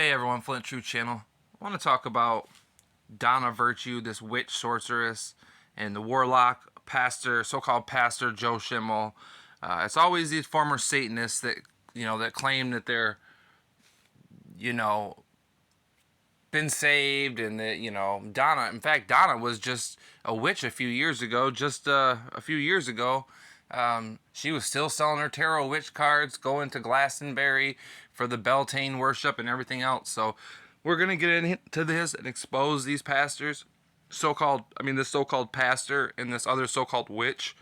Hey everyone, Flint True Channel. I want to talk about Donna Virtue, this witch sorceress, and the warlock pastor, so-called pastor Joe Schimmel. It's always these former Satanists that that claim that they're been saved, and that Donna. In fact, Donna was just a witch a few years ago. She was still selling her tarot witch cards, going to Glastonbury for the Beltane worship and everything else. So we're going to get into this and expose these pastors, this so-called pastor and this other so-called witch.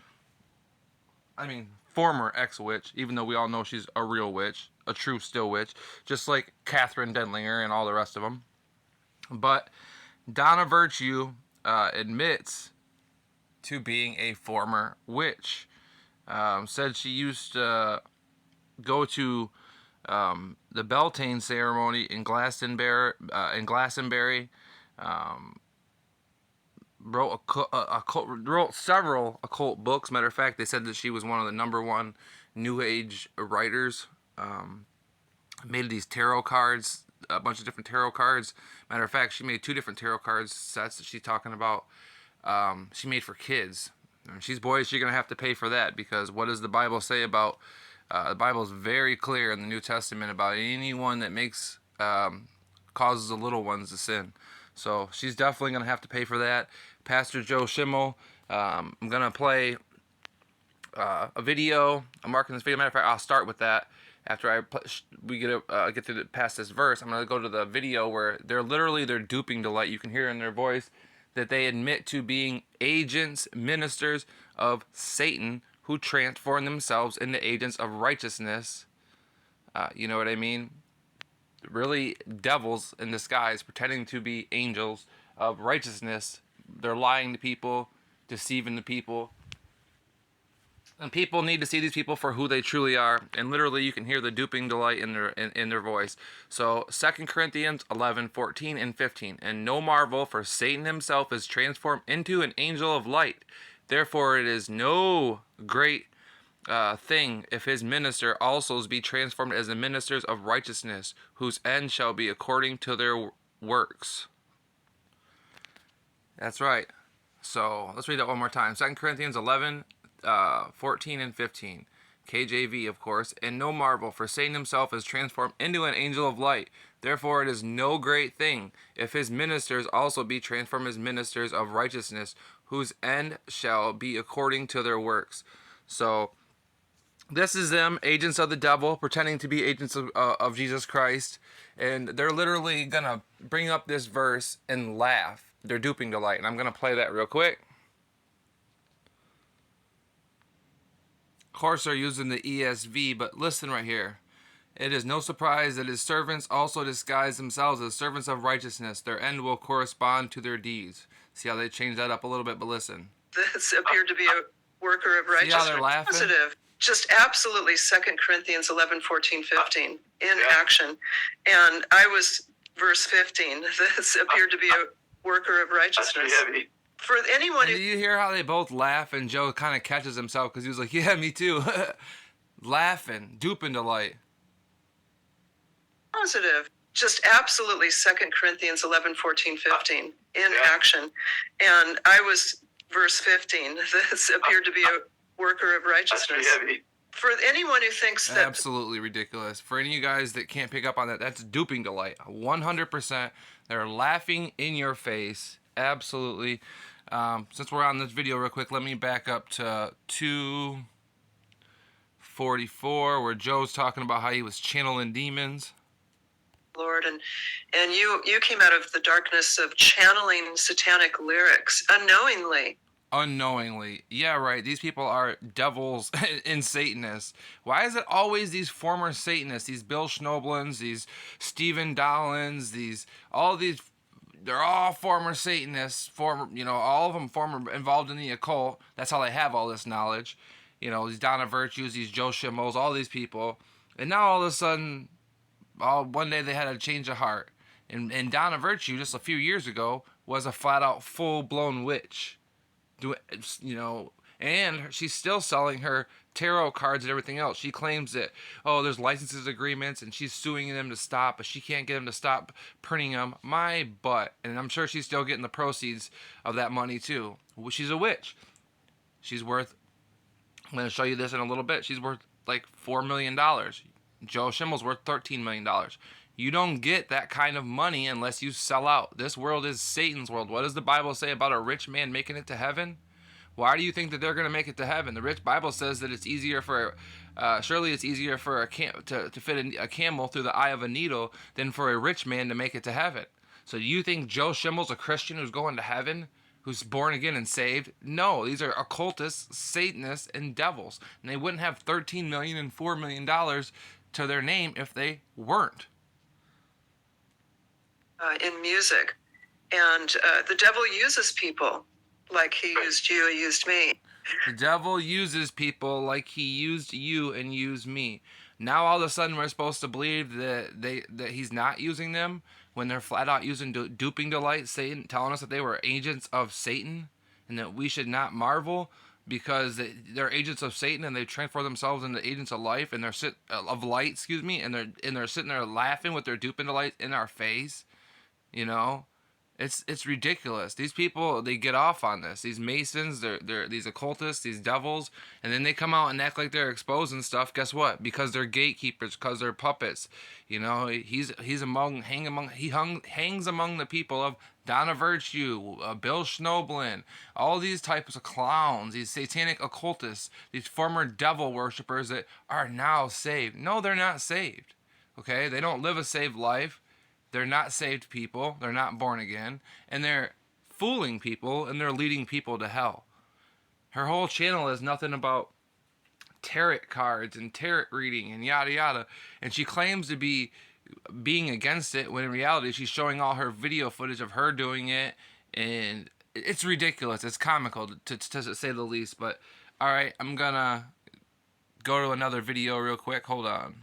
Former ex-witch, even though we all know she's a real witch, a true still witch, just like Catherine Denlinger and all the rest of them. But Donna Virtue admits to being a former witch. Said she used to go to the Beltane ceremony in Glastonbury. Wrote several occult books. Matter of fact, they said that she was one of the #1 New Age writers. Made these tarot cards, a bunch of different tarot cards. Matter of fact, she made 2 different tarot cards sets that she's talking about. She made for kids. And she's going to have to pay for that, because what does the Bible say about, the Bible is very clear in the New Testament about anyone that makes, causes the little ones to sin. So she's definitely going to have to pay for that. Pastor Joe Schimmel, I'm going to play a video. I'm marking this video. Matter of fact, I'll start with that. After we get past this verse, I'm going to go to the video where they're duping the light. You can hear in their voice that they admit to being agents, ministers of Satan, who transform themselves into agents of righteousness. You know what I mean? Really devils in disguise, pretending to be angels of righteousness. They're lying to people, deceiving the people. And people need to see these people for who they truly are. And literally, you can hear the duping delight in their voice. So 2 Corinthians 11:14 and 15. And no marvel, for Satan himself is transformed into an angel of light. Therefore it is no great thing if his minister also be transformed as the ministers of righteousness, whose end shall be according to their works. That's right. So let's read that one more time. 2 Corinthians 11:14 and 15. KJV, of course. And no marvel, for Satan himself is transformed into an angel of light. Therefore it is no great thing if his ministers also be transformed as ministers of righteousness, whose end shall be according to their works. So this is them, agents of the devil, pretending to be agents of Jesus Christ. And they're literally going to bring up this verse and laugh. They're duping the light. And I'm going to play that real quick. Of course, they're using the ESV, but listen right here. It is no surprise that his servants also disguise themselves as servants of righteousness. Their end will correspond to their deeds. See how they changed that up a little bit, but listen. This appeared to be a worker of righteousness. See how they're laughing? Positive. Just absolutely 2 Corinthians 11:14, 15 in action. And I was verse 15. This appeared to be a worker of righteousness. For anyone who... Do you hear how they both laugh, and Joe kind of catches himself because he was like, yeah, me too. Laughing, duping the light. Positive. Just absolutely 2 Corinthians 11:14, 15 in action. And I was verse 15. This appeared to be a worker of righteousness. For anyone who thinks that... Absolutely ridiculous. For any of you guys that can't pick up on that, that's duping the light. 100%. They're laughing in your face. Absolutely. Since we're on this video real quick, let me back up to 2:44, where Joe's talking about how he was channeling demons. Lord, and you came out of the darkness of channeling satanic lyrics Unknowingly. Yeah, right. These people are devils and Satanists. Why is it always these former Satanists, these Bill Schnoblins, these Stephen Dollins, they're all former Satanists, all of them involved in the occult. That's how they have all this knowledge. These Donna Virtues, these Joe Schimmels, all these people. And now all of a sudden, one day they had a change of heart. And Donna Virtue, just a few years ago, was a flat-out, full-blown witch. And she's still selling her tarot cards and everything else. She claims that, oh, there's licenses agreements and she's suing them to stop, but she can't get them to stop printing them. My butt. And I'm sure she's still getting the proceeds of that money too. She's a witch. She's worth, I'm going to show you this in a little bit. She's worth like $4 million. Joe Schimmel's worth $13 million. You don't get that kind of money unless you sell out. This world is Satan's world. What does the Bible say about a rich man making it to heaven? Why do you think that they're going to make it to heaven? The rich Bible says that it's easier for, surely it's easier for to fit a camel through the eye of a needle than for a rich man to make it to heaven. So do you think Joe Schimmel's a Christian who's going to heaven, who's born again and saved? No, these are occultists, Satanists, and devils. And they wouldn't have $13 million and $4 million to their name if they weren't. In music. And the devil uses people like he used you, he used me. The devil uses people like he used you and used me. Now all of a sudden we're supposed to believe that he's not using them when they're flat out using duping delight, Satan, telling us that they were agents of Satan and that we should not marvel because they're agents of Satan and they transform themselves into agents of life and of light, excuse me, and they're sitting there laughing with their duping delight in our face. You know, it's ridiculous. These people, they get off on this. These Masons, they're these occultists, these devils, and then they come out and act like they're exposing stuff. Guess what? Because they're gatekeepers, because they're puppets. You know, he hangs among the people of Doreen Virtue, Bill Schnoblin, all these types of clowns, these satanic occultists, these former devil worshippers that are now saved. No, they're not saved. Okay, they don't live a saved life. They're not saved people. They're not born again. And they're fooling people and they're leading people to hell. Her whole channel is nothing about tarot cards and tarot reading and yada yada. And she claims to be being against it when in reality she's showing all her video footage of her doing it. And it's ridiculous. It's comical to say the least. But alright, I'm gonna go to another video real quick. Hold on.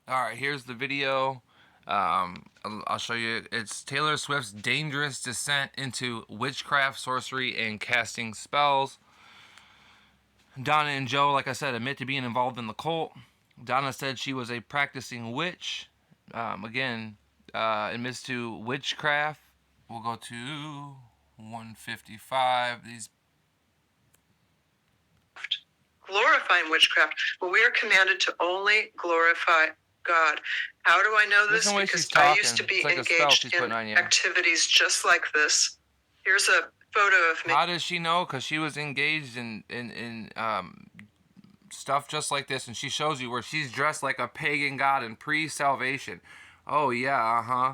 Alright, here's the video. I'll show you. It's Taylor Swift's dangerous descent into witchcraft, sorcery, and casting spells. Donna and Joe, like I said, admit to being involved in the cult. Donna said she was a practicing witch. Admits to witchcraft. We'll go to 155. These glorifying witchcraft, but we are commanded to only glorify God. How do I know this? Because I used to be engaged in activities just like this. Here's a photo of me. How does she know? Because she was engaged in stuff just like this, and she shows you where she's dressed like a pagan god in pre-salvation. Oh yeah,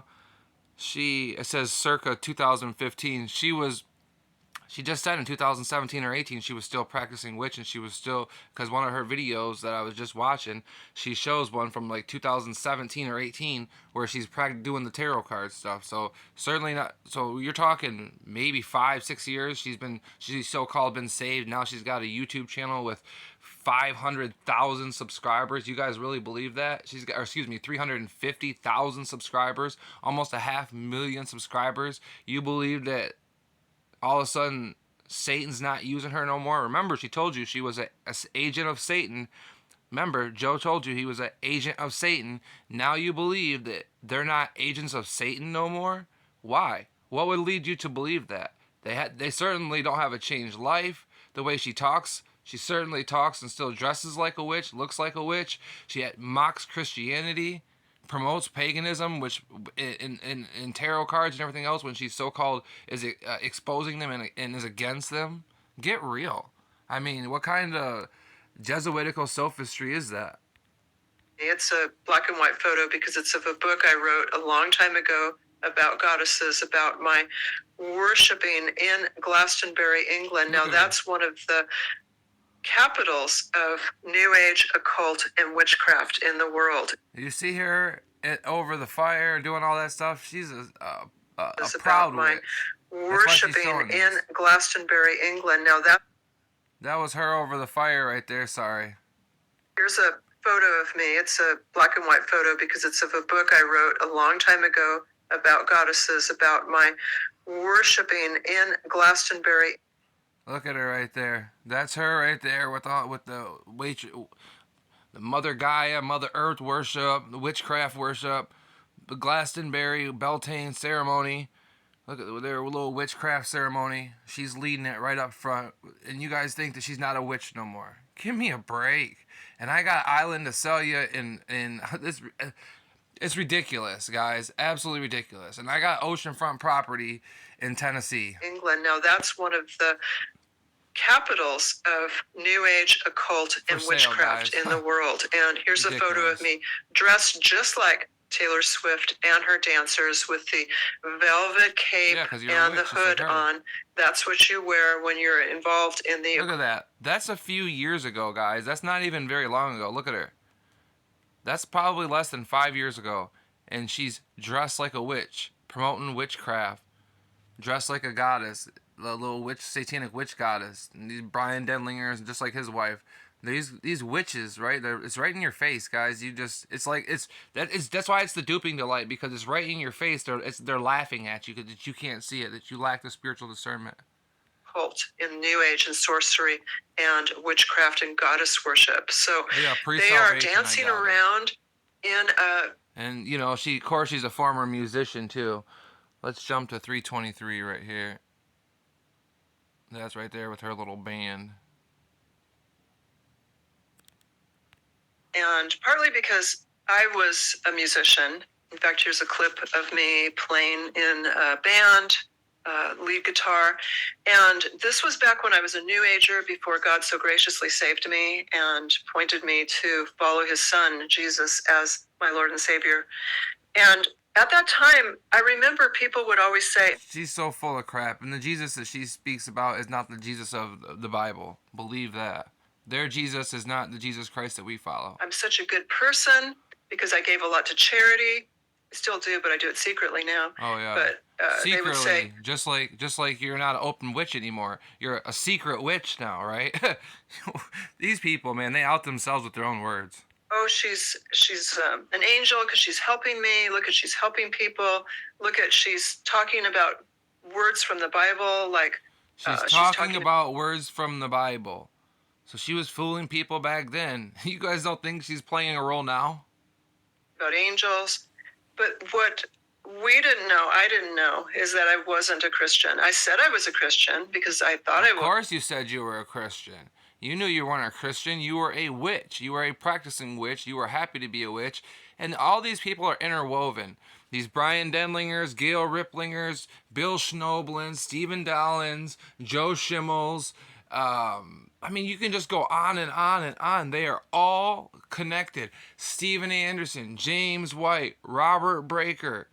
it says circa 2015. She just said in 2017 or 18 she was still practicing witch, and she was still, because one of her videos that I was just watching, she shows one from like 2017 or 18 where she's doing the tarot card stuff. So certainly not. So you're talking maybe 5-6 years she's so-called been saved. Now she's got a YouTube channel with 500,000 subscribers. You guys really believe that? She's got, or excuse me, 350,000 subscribers, almost 500,000 subscribers. You believe that all of a sudden Satan's not using her no more? Remember, she told you she was an agent of Satan. Remember, Joe told you he was an agent of Satan. Now you believe that they're not agents of Satan no more? Why? What would lead you to believe that? They certainly don't have a changed life. The way she talks, she certainly talks and still dresses like a witch, looks like a witch. She mocks Christianity, promotes paganism, which in tarot cards and everything else, when she's so-called is exposing them and is against them. Get real. I mean, what kind of Jesuitical sophistry is that? It's a black and white photo because it's of a book I wrote a long time ago about goddesses, about my worshiping in Glastonbury, England. Now that's one of the capitals of New Age, occult, and witchcraft in the world. You see her over the fire doing all that stuff. She's a proud witch. Worshiping in Glastonbury, England. Now that was her over the fire right there. Sorry. Here's a photo of me. It's a black and white photo because it's of a book I wrote a long time ago about goddesses, about my worshiping in Glastonbury. Look at her right there. That's her right there with the the Mother Gaia, Mother Earth worship, the witchcraft worship, the Glastonbury Beltane ceremony. Look at their little witchcraft ceremony. She's leading it right up front, and you guys think that she's not a witch no more. Give me a break. And I got island to sell you in this. It's ridiculous, guys. Absolutely ridiculous. And I got oceanfront property in Tennessee. England. Now, that's one of the capitals of New Age, occult, and witchcraft in the world. And here's a photo of me dressed just like Taylor Swift and her dancers with the velvet cape and the hood on. That's what you wear when you're involved in the... Look at that. That's a few years ago, guys. That's not even very long ago. Look at her. That's probably less than 5 years ago. And she's dressed like a witch, promoting witchcraft, dressed like a goddess, the little witch, satanic witch goddess. And these Brian Denlingers, just like his wife, these witches, right? It's right in your face, guys. It's that's why it's the duping delight, because it's right in your face. They're laughing at you because you can't see it, that you lack the spiritual discernment. Cult in New Age and sorcery and witchcraft and goddess worship. So they are dancing around in a... And you know, of course she's a former musician too. Let's jump to 323 right here. That's right there with her little band. And partly because I was a musician. In fact, here's a clip of me playing in a band, lead guitar. And this was back when I was a New Ager, before God so graciously saved me and pointed me to follow his son, Jesus, as my Lord and Savior. And at that time, I remember people would always say... She's so full of crap. And the Jesus that she speaks about is not the Jesus of the Bible. Believe that. Their Jesus is not the Jesus Christ that we follow. I'm such a good person because I gave a lot to charity. I still do, but I do it secretly now. Oh, yeah. But secretly, they would say... just like you're not an open witch anymore. You're a secret witch now, right? These people, man, they out themselves with their own words. Oh, she's an angel because she's helping me. Look at, she's helping people. Look at, she's talking about words from the Bible. Like she's talking about words from the Bible. So she was fooling people back then. You guys don't think she's playing a role now? About angels. But what we didn't know, I didn't know, is that I wasn't a Christian. I said I was a Christian because I thought I was. Of course you said you were a Christian. You knew you weren't a Christian. You were a witch. You were a practicing witch. You were happy to be a witch. And all these people are interwoven. These Brian Denlingers, Gail Ripplingers, Bill Schnoblins, Stephen Dollins, Joe Schimmels. I mean, you can just go on and on and on. They are all connected. Steven Anderson, James White, Robert Breaker,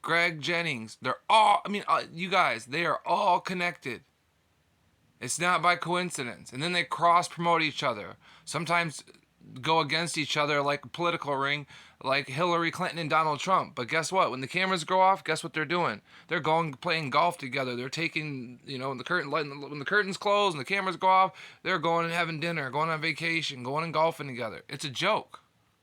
Greg Jennings. They're all, I mean, you guys, they are all connected. It's not by coincidence. And then they cross-promote each other. Sometimes go against each other like a political ring, like Hillary Clinton and Donald Trump. But guess what? When the cameras go off, guess what they're doing? They're going playing golf together. They're taking, you know, when the curtains close and the cameras go off, they're going and having dinner, going on vacation, going and golfing together. It's a joke.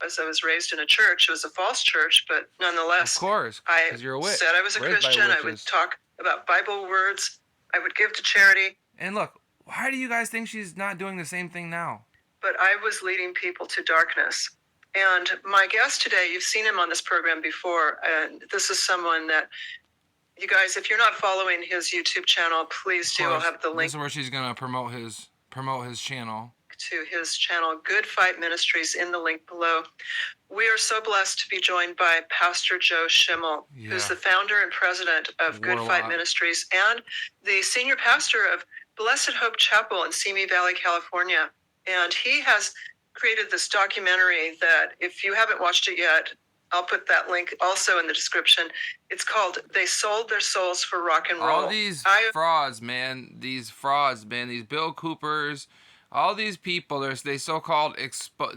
As I was raised in a church, it was a false church, but nonetheless, of course, I you're a witch. Said I was a Christian. I would talk about Bible words. I would give to charity. And look, why do you guys think she's not doing the same thing now? But I was leading people to darkness. And my guest today, you've seen him on this program before, and this is someone that, you guys, if you're not following his YouTube channel, please do. I'll have the link. This is where she's going to promote his channel. To his channel, Good Fight Ministries, in the link below. We are so blessed to be joined by Pastor Joe Schimmel, who's the founder and president of Good Fight Ministries and the senior pastor of Blessed Hope Chapel in Simi Valley, California. And he has created this documentary that, if you haven't watched it yet, I'll put that link also in the description. It's called They Sold Their Souls for Rock and Roll. All these frauds, man. These Bill Coopers, all these people, they so-called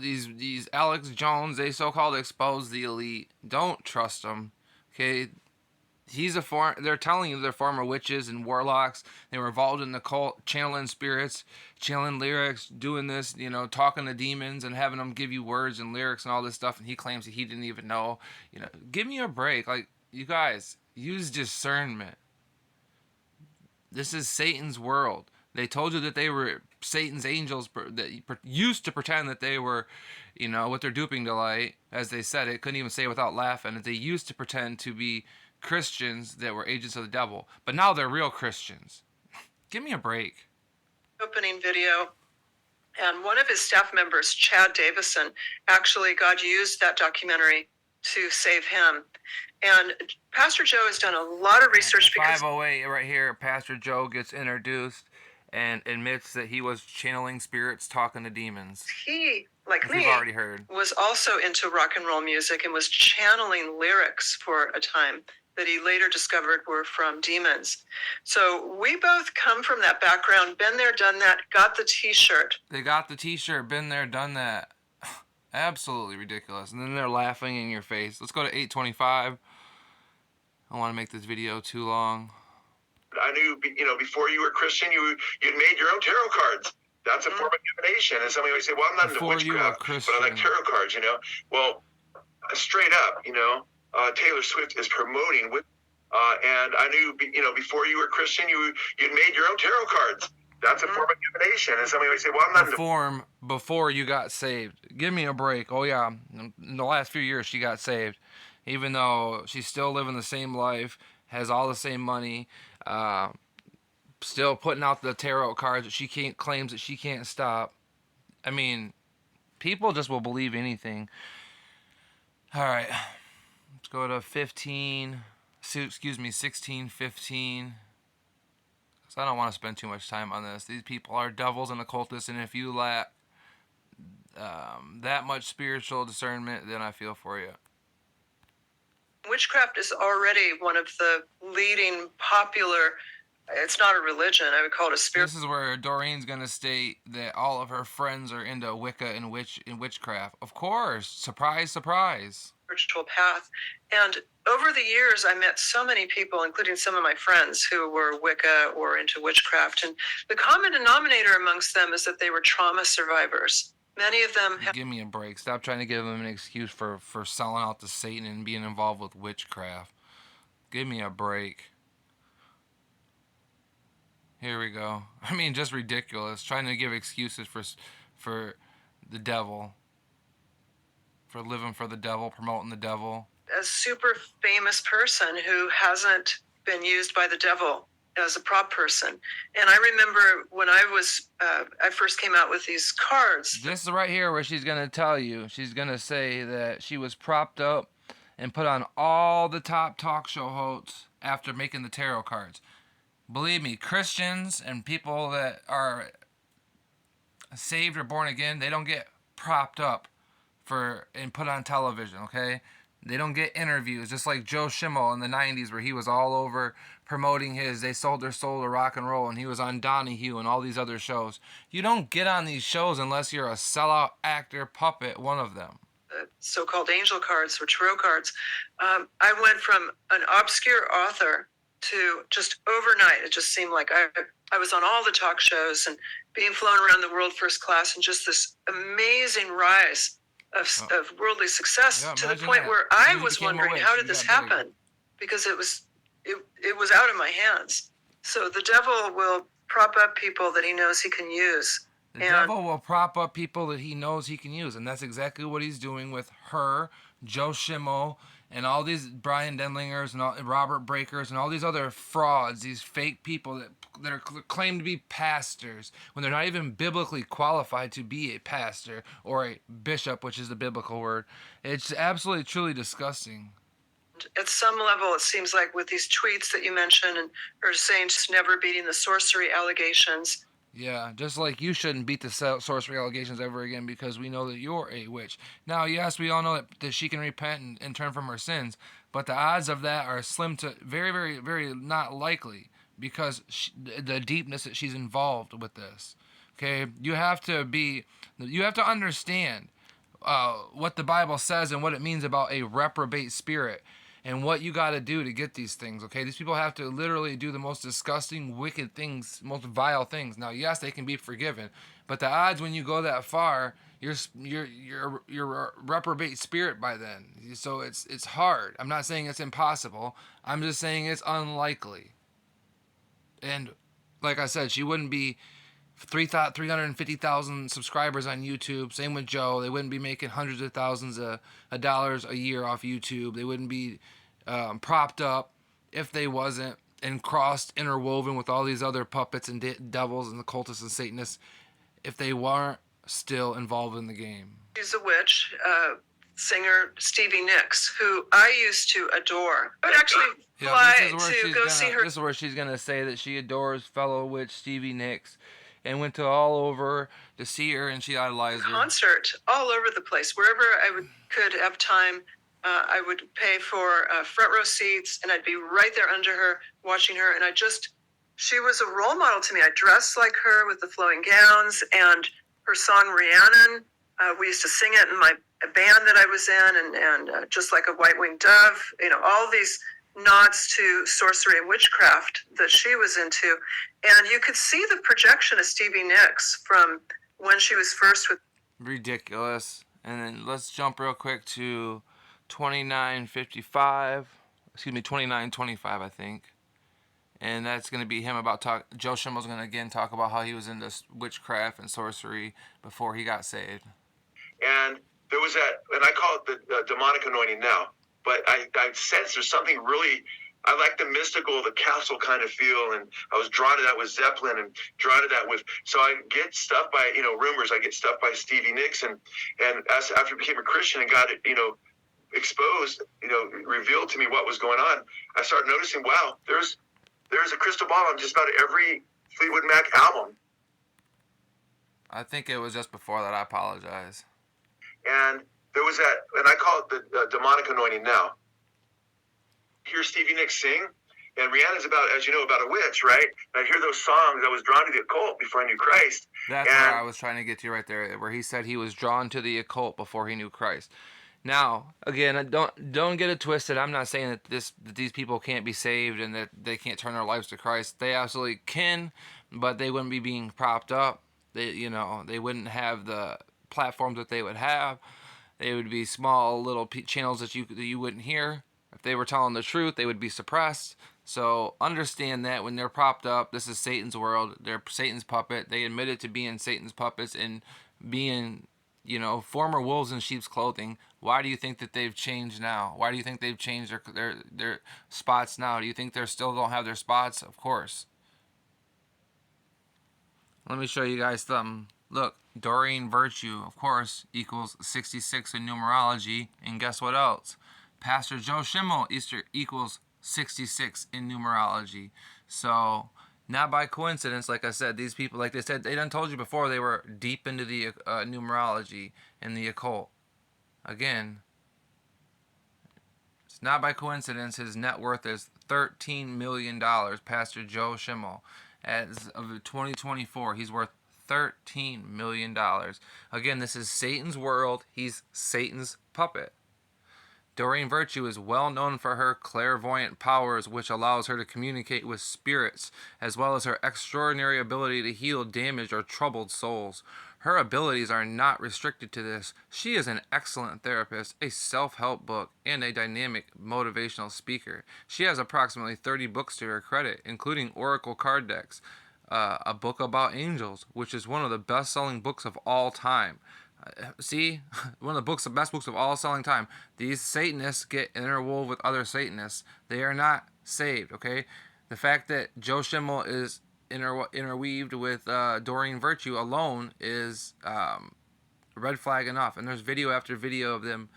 these Alex Jones, they so-called expose the elite. Don't trust them, okay? They're telling you they're former witches and warlocks. They were involved in the cult, channeling spirits, channeling lyrics, doing this, you know, talking to demons and having them give you words and lyrics and all this stuff. And he claims that he didn't even know. You know, give me a break. Like, you guys, use discernment. This is Satan's world. They told you that they were Satan's angels that used to pretend that they were, with their duping delight, as they said it, couldn't even say it without laughing. That they used to pretend to be Christians that were agents of the devil, but now they're real Christians. Give me a break. Opening video. And one of his staff members, Chad Davison, actually, God used that documentary to save him. And Pastor Joe has done a lot of research because 508 right here, Pastor Joe gets introduced and admits that he was channeling spirits, talking to demons. He, like me, we've already heard, was also into rock and roll music and was channeling lyrics for a time that he later discovered were from demons. So we both come from that background, been there, done that, got the t-shirt. They got the t-shirt, been there, done that. Absolutely ridiculous. And then they're laughing in your face. Let's go to 825. I don't want to make this video too long. I knew, before you were Christian, you'd made your own tarot cards. That's a form of divination. And somebody would say, well, I'm not into witchcraft, but I like tarot cards, Well, straight up, Taylor Swift is promoting and I knew, before you were Christian, you'd made your own tarot cards. That's a form of divination. And somebody would say, well, I'm not into form before you got saved. Give me a break. Oh, yeah. In the last few years, she got saved. Even though she's still living the same life, has all the same money, still putting out the tarot cards that she claims that she can't stop. I mean, people just will believe anything. All right. Let's go to 16:15. So I don't want to spend too much time on this. These people are devils and occultists, and if you lack that much spiritual discernment, then I feel for you. Witchcraft is already one of the leading popular, it's not a religion, I would call it a spirit. This is where Doreen's going to state that all of her friends are into Wicca and witchcraft. Of course. Surprise, surprise. Spiritual path. And over the years, I met so many people, including some of my friends who were Wicca or into witchcraft. And the common denominator amongst them is that they were trauma survivors. Many of them Give me a break. Stop trying to give them an excuse for selling out to Satan and being involved with witchcraft. Give me a break. Here we go. I mean, just ridiculous. Trying to give excuses for the devil. For living for the devil, promoting the devil. A super famous person who hasn't been used by the devil as a prop person. And I remember when I first came out with these cards. This is right here where she's going to tell you. She's going to say that she was propped up and put on all the top talk show hosts after making the tarot cards. Believe me, Christians and people that are saved or born again, they don't get propped up and put on television, okay? They don't get interviews, just like Joe Schimmel in the 90s where he was all over promoting they sold their soul to rock and roll, and he was on Donahue and all these other shows. You don't get on these shows unless you're a sellout actor, puppet, one of them. So-called angel cards or tarot cards. I went from an obscure author to just overnight. It just seemed like I was on all the talk shows and being flown around the world first class, and just this amazing rise of worldly success, to the point where I was wondering, how did this happen? Because it was out of my hands. So the devil will prop up people that he knows he can use. The devil will prop up people that he knows he can use, and that's exactly what he's doing with her, Joe Schimmel, and all these Brian Denlingers and Robert Breakers and all these other frauds, these fake people that are claimed to be pastors when they're not even biblically qualified to be a pastor or a bishop, which is the biblical word. It's absolutely, truly disgusting. At some level, it seems like with these tweets that you mentioned and her saying just never beating the sorcery allegations. Yeah, just like you shouldn't beat the sorcery allegations ever again because we know that you're a witch. Now, yes, we all know that she can repent and turn from her sins, but the odds of that are slim to very, very, very not likely because the deepness that she's involved with this. Okay, you have to understand what the Bible says and what it means about a reprobate spirit. And what you got to do to get these things, okay? These people have to literally do the most disgusting, wicked things, most vile things. Now, yes, they can be forgiven, but the odds when you go that far, you're a reprobate spirit by then. So it's hard. I'm not saying it's impossible. I'm just saying it's unlikely. And like I said, she wouldn't be 350,000 subscribers on YouTube. Same with Joe. They wouldn't be making hundreds of thousands of dollars a year off YouTube. They wouldn't be propped up if they wasn't and crossed, interwoven with all these other puppets and devils and the cultists and Satanists if they weren't still involved in the game. She's a witch. Singer Stevie Nicks, who I used to adore. I would actually fly to go see her. This is where she's going to say that she adores fellow witch Stevie Nicks and went to all over to see her, and she idolized her. Concert all over the place. Wherever I could have time, I would pay for front row seats, and I'd be right there under her, watching her. And she was a role model to me. I dressed like her with the flowing gowns, and her song Rhiannon, we used to sing it in my band that I was in, and just like a white-winged dove, all these nods to sorcery and witchcraft that she was into. And you could see the projection of Stevie Nicks from when she was first with... Ridiculous. And then let's jump real quick to 2925, I think. And that's going to be him Joe Schimmel's going to again talk about how he was into witchcraft and sorcery before he got saved. And there was that, and I call it the demonic anointing now, but I sense there's something really, I like the mystical, the castle kind of feel, and I was drawn to that with Zeppelin and drawn to that with, so I get stuff by, rumors, I get stuff by Stevie Nicks, and after I became a Christian and got it, exposed, revealed to me what was going on, I started noticing, wow, there's a crystal ball on just about every Fleetwood Mac album. I think it was just before that. I apologize. And there was that, and I call it the demonic anointing now. Hear Stevie Nicks sing, and Rihanna's about, as you know, about a witch, right? And I hear those songs. I was drawn to the occult before I knew Christ. That's where I was trying to get to right there, where he said he was drawn to the occult before he knew Christ. Now, again, don't get it twisted. I'm not saying that these people can't be saved and that they can't turn their lives to Christ. They absolutely can, but they wouldn't be being propped up. They wouldn't have the platforms that they would have. They would be small little channels that you wouldn't hear. If they were telling the truth, they would be suppressed. So understand that when they're propped up, this is Satan's world. They're Satan's puppet. They admitted to being Satan's puppets and being, former wolves in sheep's clothing. Why do you think that they've changed now? Why do you think they've changed their spots now? Do you think they still don't have their spots? Of course. Let me show you guys something. Look, Doreen Virtue, of course, equals 66 in numerology. And guess what else? Pastor Joe Schimmel equals 66 in numerology. So, not by coincidence, like I said, these people, like they said, they done told you before, they were deep into the numerology and the occult. Again, it's not by coincidence his net worth is $13 million, Pastor Joe Schimmel. As of 2024, he's worth $13 million. Again, this is Satan's world. He's Satan's puppet. Doreen Virtue is well known for her clairvoyant powers, which allows her to communicate with spirits, as well as her extraordinary ability to heal damaged or troubled souls. Her abilities are not restricted to this. She is an excellent therapist, a self-help book, and a dynamic motivational speaker. She has approximately 30 books to her credit, including Oracle card decks, a book about angels, which is one of the best-selling books of all time. See, one of the best books of all selling time. These Satanists get interwoven with other Satanists. They are not saved, okay? The fact that Joe Schimmel is interweaved with Doreen Virtue alone is red flag enough. And there's video after video of them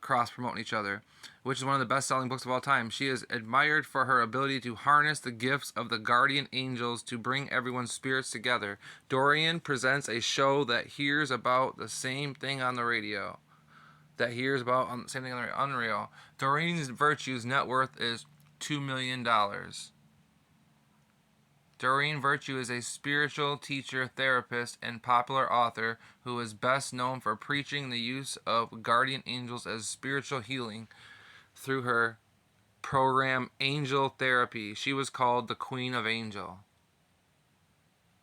cross-promoting each other, which is one of the best-selling books of all time. She is admired for her ability to harness the gifts of the guardian angels to bring everyone's spirits together. Doreen presents a show that hears about the same thing on the radio. Unreal. Doreen Virtue's net worth is $2 million. Doreen Virtue is a spiritual teacher, therapist, and popular author who is best known for preaching the use of guardian angels as spiritual healing through her program Angel Therapy. She was called the Queen of Angel.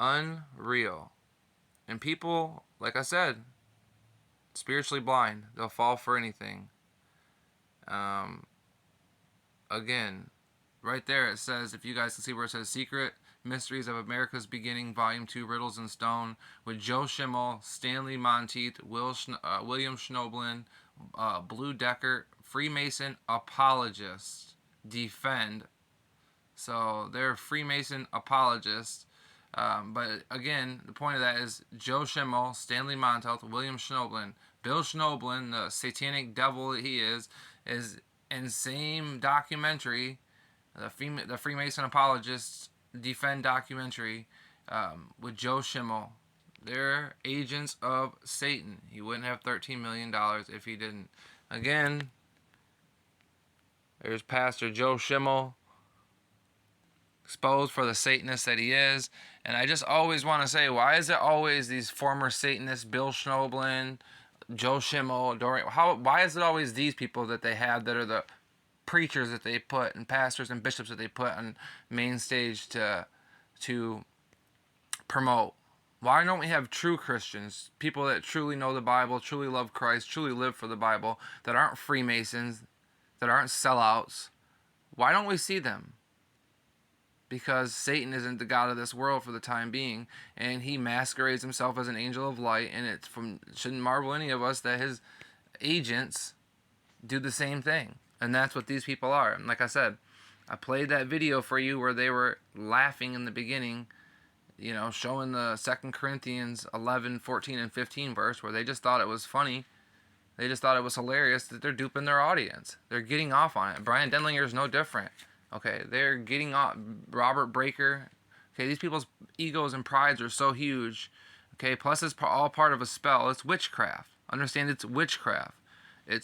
Unreal. And people, like I said, spiritually blind. They'll fall for anything. Again, right there it says, if you guys can see where it says secret, Mysteries of America's Beginning, Volume 2, Riddles in Stone, with Joe Schimmel, Stanley Monteith, William Schnoblin, Blue Decker, Freemason apologists defend. So they're Freemason apologists. But again, the point of that is Joe Schimmel, Stanley Monteith, William Schnoblin, Bill Schnoblin, the satanic devil that he is in same documentary, the Freemason apologists defend documentary, with Joe Schimmel. They're agents of Satan. He wouldn't have $13 million if he didn't. Again, there's Pastor Joe Schimmel, exposed for the Satanist that he is. And I just always want to say, why is it always these former Satanists, Bill Schnoblin, Joe Schimmel, Doreen, why is it always these people that they have that are the preachers that they put and pastors and bishops that they put on main stage to promote? Why don't we have true Christians, people that truly know the Bible, truly love Christ, truly live for the Bible, that aren't Freemasons, that aren't sellouts? Why don't we see them? Because Satan isn't the god of this world for the time being, and he masquerades himself as an angel of light, and it shouldn't marvel any of us that his agents do the same thing. And that's what these people are. And like I said, I played that video for you where they were laughing in the beginning, you know, showing the 2 Corinthians 11, 14, and 15 verse, where they just thought it was funny. They just thought it was hilarious that they're duping their audience. They're getting off on it. Brian Denlinger is no different. Okay, they're getting off. Robert Breaker. Okay, these people's egos and prides are so huge. Okay, plus it's all part of a spell. It's witchcraft. Understand, it's witchcraft.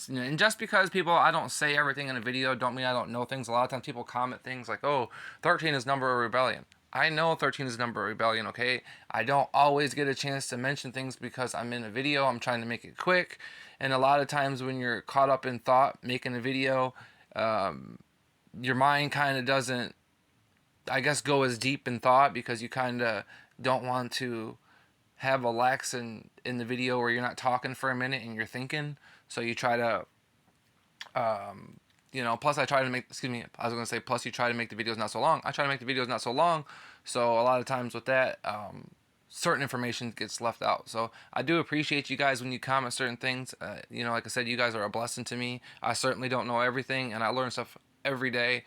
And just because I don't say everything in a video, don't mean I don't know things. A lot of times people comment things like, oh, 13 is number of rebellion. I know 13 is number of rebellion, okay? I don't always get a chance to mention things because I'm in a video. I'm trying to make it quick. And a lot of times when you're caught up in thought, making a video, your mind kind of doesn't, I guess, go as deep in thought because you kind of don't want to have a lax in the video where you're not talking for a minute and you're thinking. So you try to, plus I try to make, plus you try to make the videos not so long. I try to make the videos not so long. So a lot of times with that, certain information gets left out. So I do appreciate you guys when you comment certain things. Like I said, you guys are a blessing to me. I certainly don't know everything, and I learn stuff every day.